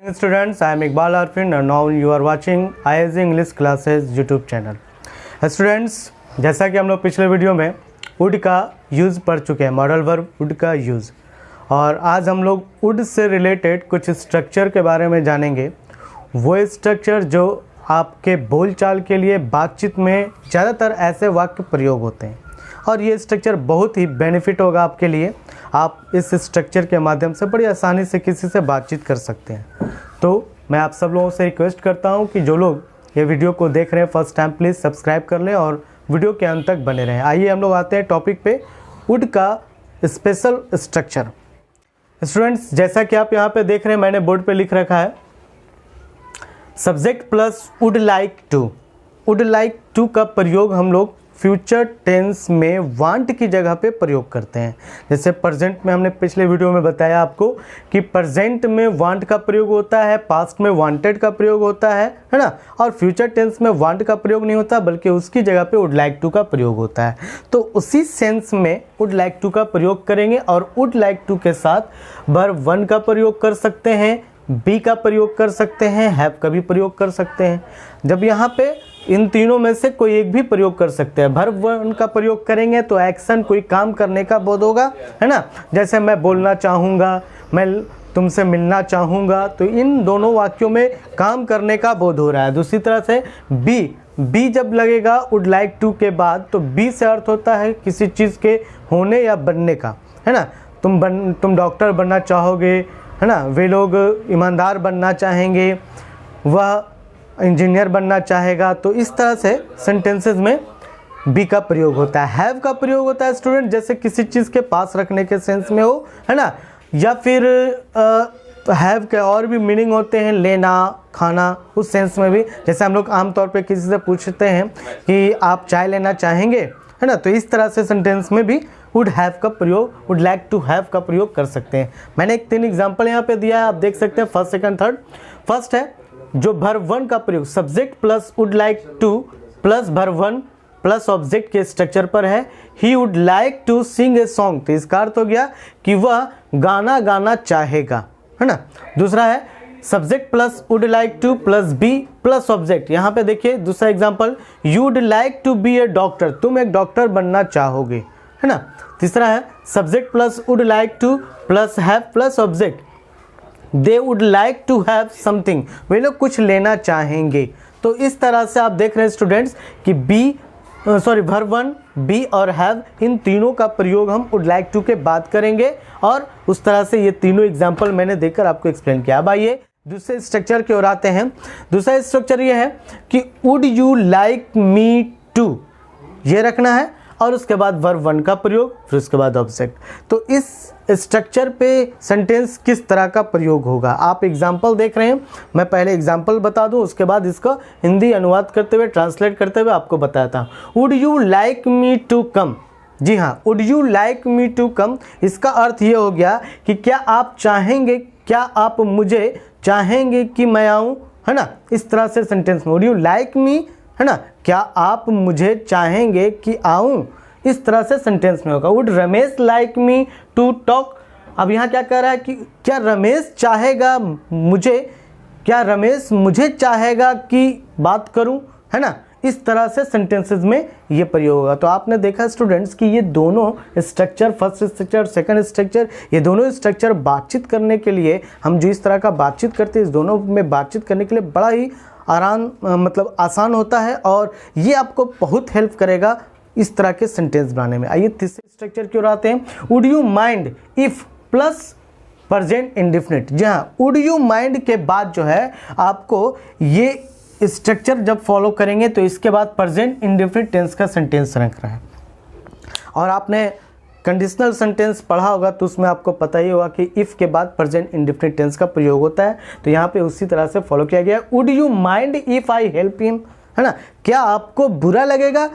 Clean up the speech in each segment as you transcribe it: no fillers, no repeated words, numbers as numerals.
Students, I am Iqbal Arfin and now you are watching IAS English Classes YouTube channel. Students, जैसा कि हम लोग पिछले video में वुड का यूज़ पढ़ चुके हैं, मॉडल वर्ब वुड का यूज़, और आज हम लोग वुड से रिलेटेड कुछ स्ट्रक्चर के बारे में जानेंगे। वो स्ट्रक्चर जो आपके बोलचाल के लिए बातचीत में ज़्यादातर ऐसे वाक्य प्रयोग होते हैं, और ये स्ट्रक्चर बहुत ही बेनिफिट होगा आपके लिए। आप इस स्ट्रक्चर के माध्यम से बड़ी आसानी से किसी से बातचीत कर सकते हैं। तो मैं आप सब लोगों से रिक्वेस्ट करता हूं कि जो लोग ये वीडियो को देख रहे हैं फर्स्ट टाइम, प्लीज़ सब्सक्राइब कर लें और वीडियो के अंत तक बने रहें। आइए हम लोग आते हैं टॉपिक पे, वुड का स्पेशल स्ट्रक्चर। स्टूडेंट्स, जैसा कि आप यहाँ पे देख रहे हैं, मैंने बोर्ड पे लिख रखा है subject plus would like to. Would like to का प्रयोग हम लोग फ्यूचर टेंस में वांट की जगह पे प्रयोग करते हैं। जैसे प्रेजेंट में हमने पिछले वीडियो में बताया आपको कि प्रेजेंट में वांट का प्रयोग होता है, पास्ट में वांटेड का प्रयोग होता है ना, और फ्यूचर टेंस में वांट का प्रयोग नहीं होता, बल्कि उसकी जगह पे वुड लाइक टू का प्रयोग होता है। तो उसी सेंस में वुड लाइक टू का प्रयोग करेंगे, और वुड लाइक टू के साथ वर्ब वन का प्रयोग कर सकते हैं, बी का प्रयोग कर सकते हैं, हैव का भी प्रयोग कर सकते हैं। जब यहाँ पे इन तीनों में से कोई एक भी प्रयोग कर सकते हैं। वर्ब वन का प्रयोग करेंगे तो एक्शन, कोई काम करने का बोध होगा, है ना। जैसे मैं बोलना चाहूँगा, मैं तुमसे मिलना चाहूँगा, तो इन दोनों वाक्यों में काम करने का बोध हो रहा है। दूसरी तरह से बी जब लगेगा वुड लाइक टू के बाद, तो बी से अर्थ होता है किसी चीज़ के होने या बनने का, है ना। तुम डॉक्टर बनना चाहोगे, है ना, वे लोग ईमानदार बनना चाहेंगे, वह इंजीनियर बनना चाहेगा। तो इस तरह से सेंटेंसेस में बी का प्रयोग होता है। हैव का प्रयोग होता है स्टूडेंट, जैसे किसी चीज़ के पास रखने के सेंस में हो, है ना, या फिर हैव के और भी मीनिंग होते हैं, लेना, खाना, उस सेंस में भी। जैसे हम लोग आमतौर पे किसी से पूछते हैं कि आप चाय लेना चाहेंगे, है ना, तो इस तरह से सेंटेंस में भी वुड हैव का प्रयोग, वुड लाइक टू हैव का प्रयोग कर सकते हैं। मैंने एक 3 एग्जाम्पल यहाँ पे दिया है, आप देख सकते हैं, फर्स्ट, सेकंड, थर्ड। फर्स्ट है जो वर्ब वन का प्रयोग subject plus would like to plus verb one plus object के स्ट्रक्चर पर है। He would like to sing a song, तो इसका अर्थ हो गया कि वह गाना गाना चाहेगा, है ना। दूसरा है subject plus would like to plus be plus object. यहाँ पे देखिए दूसरा example, you would like to be a doctor, तुम एक डॉक्टर बनना चाहोगे, है ना। तीसरा है subject plus would like to plus have plus object, they would like to have something, वे लोग कुछ लेना चाहेंगे। तो इस तरह से आप देख रहे हैं स्टूडेंट्स कि वर्ब वन, बी और हैव, इन तीनों का प्रयोग हम वुड लाइक टू के बाद करेंगे, और उस तरह से ये तीनों एग्जाम्पल मैंने देकर आपको एक्सप्लेन किया। अब आइए दूसरे स्ट्रक्चर की ओर आते हैं। दूसरा स्ट्रक्चर ये है कि would you like me to, ये रखना है, और उसके बाद वर्ब वन का प्रयोग, फिर उसके बाद ऑब्जेक्ट। तो इस स्ट्रक्चर पे सेंटेंस किस तरह का प्रयोग होगा, आप एग्जाम्पल देख रहे हैं। मैं पहले एग्जाम्पल बता दूं, उसके बाद इसका हिंदी अनुवाद करते हुए, ट्रांसलेट करते हुए आपको बताता हूँ। Would you like me to come, जी हाँ, would you like me to come, इसका अर्थ ये हो गया कि क्या आप चाहेंगे, क्या आप मुझे चाहेंगे कि मैं आऊँ, है ना। इस तरह से सेंटेंस में वुड यू लाइक मी, है ना, क्या आप मुझे चाहेंगे कि आऊँ, इस तरह से सेंटेंस में होगा। Would Ramesh like me to talk, अब यहाँ क्या कह रहा है कि क्या रमेश चाहेगा मुझे, क्या रमेश मुझे चाहेगा कि बात करूँ, है ना। इस तरह से सेंटेंसेस में ये प्रयोग होगा। तो आपने देखा स्टूडेंट्स कि ये दोनों structure, first structure, second structure, ये दोनों स्ट्रक्चर बातचीत करने के लिए, हम जो इस तरह का बातचीत करते हैं, इस दोनों में बातचीत करने के लिए बड़ा ही आसान होता है, और ये आपको बहुत हेल्प करेगा इस तरह के सेंटेंस बनाने में। आइए तीसरे स्ट्रक्चर की ओर आते हैं। Would you mind if plus present indefinite. जी हाँ, वुड यू माइंड के बाद जो है आपको ये स्ट्रक्चर जब फॉलो करेंगे तो इसके बाद प्रेजेंट इंडेफिनिट टेंस का सेंटेंस रख रहा है। और आपने कंडीशनल सेंटेंस पढ़ा होगा, तो उसमें आपको पता ही होगा कि इफ़ के बाद प्रेजेंट इंडेफिनिट टेंस का प्रयोग होता है। तो यहाँ पे उसी तरह से फॉलो किया गया। Would you mind if I help him, है ना, क्या आपको बुरा लगेगा,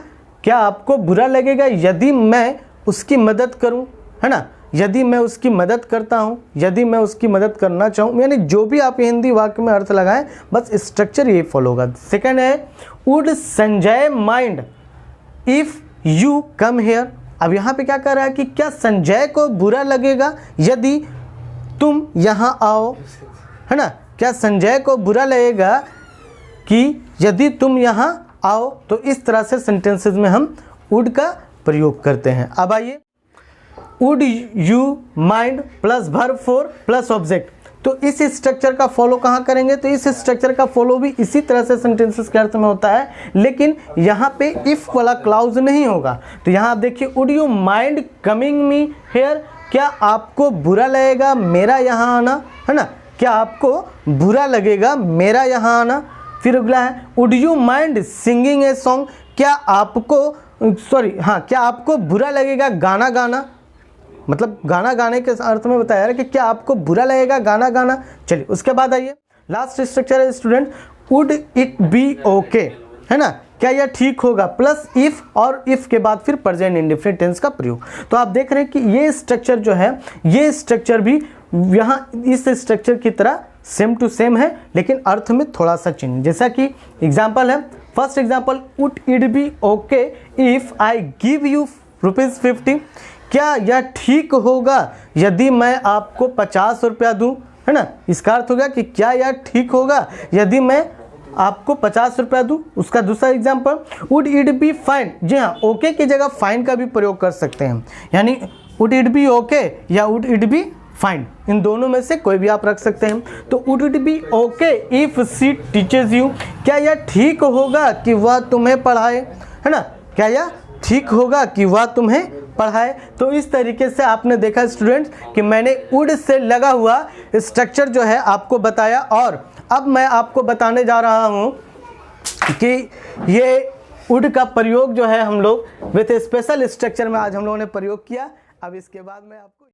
क्या आपको बुरा लगेगा यदि मैं उसकी मदद करूं, है ना, यदि मैं उसकी मदद करता हूं, यदि मैं उसकी मदद करना चाहूं, यानी जो भी आप हिंदी वाक्य में अर्थ लगाएं, बस स्ट्रक्चर ये फॉलो होगा। सेकंड है would Sanjay mind if you come here. अब यहाँ पे क्या कर रहा है कि क्या संजय को बुरा लगेगा यदि तुम यहाँ आओ, है ना। क्या संजय को बुरा लगेगा कि यदि तुम यहाँ आओ? तो इस तरह से सेंटेंसेस में हम वुड का प्रयोग करते हैं। अब आइए, would you mind plus verb four plus object, तो इस स्ट्रक्चर का फॉलो कहाँ करेंगे? तो इस स्ट्रक्चर का फॉलो भी इसी तरह से सेंटेंसेस के अर्थ में होता है, लेकिन यहाँ पे इफ वाला क्लाउज नहीं होगा। तो यहाँ आप देखिए, would you mind coming me here, क्या आपको बुरा लगेगा मेरा यहाँ आना, है ना? क्या आपको बुरा लगेगा मेरा यहाँ आना? फिर अगला है, would you mind singing a song, क्या आपको बुरा लगेगा गाना गाना? मतलब गाना गाने के अर्थ में बताया है कि क्या आपको बुरा लगेगा गाना गाना। चलिए उसके बाद आइए, लास्ट स्ट्रक्चर है student, would it B okay, है ना? क्या यह ठीक होगा, प्लस इफ, और इफ के बाद फिर प्रेजेंट इंडेफिनिट टेंस का प्रयोग। तो आप देख रहे हैं कि ये स्ट्रक्चर जो है, ये स्ट्रक्चर भी यहाँ इस स्ट्रक्चर की तरह सेम टू सेम है, लेकिन अर्थ में थोड़ा सा चेंज। जैसा कि एग्जाम्पल है, first example, would it B okay if I give you ₹50, क्या यह ठीक होगा यदि मैं आपको 50 रुपया दूँ, है ना? इसका अर्थ होगा कि क्या यह ठीक होगा यदि मैं आपको 50 रुपया दूँ। उसका दूसरा example, would it be fine, जी हाँ, ओके की जगह फाइन का भी प्रयोग कर सकते हैं, यानी वुड इट बी ओके या वुड इट बी फाइन, इन दोनों में से कोई भी आप रख सकते हैं। तो would it B okay if she teaches you, क्या यह ठीक होगा कि वह तुम्हें पढ़ाए, है ना? क्या यह ठीक होगा कि वह तुम्हें पढ़ाए? तो इस तरीके से आपने देखा स्टूडेंट्स कि मैंने वुड से लगा हुआ स्ट्रक्चर जो है आपको बताया, और अब मैं आपको बताने जा रहा हूँ कि ये वुड का प्रयोग जो है हम लोग विथ स्पेशल स्ट्रक्चर में आज हम लोगों ने प्रयोग किया। अब इसके बाद मैं आपको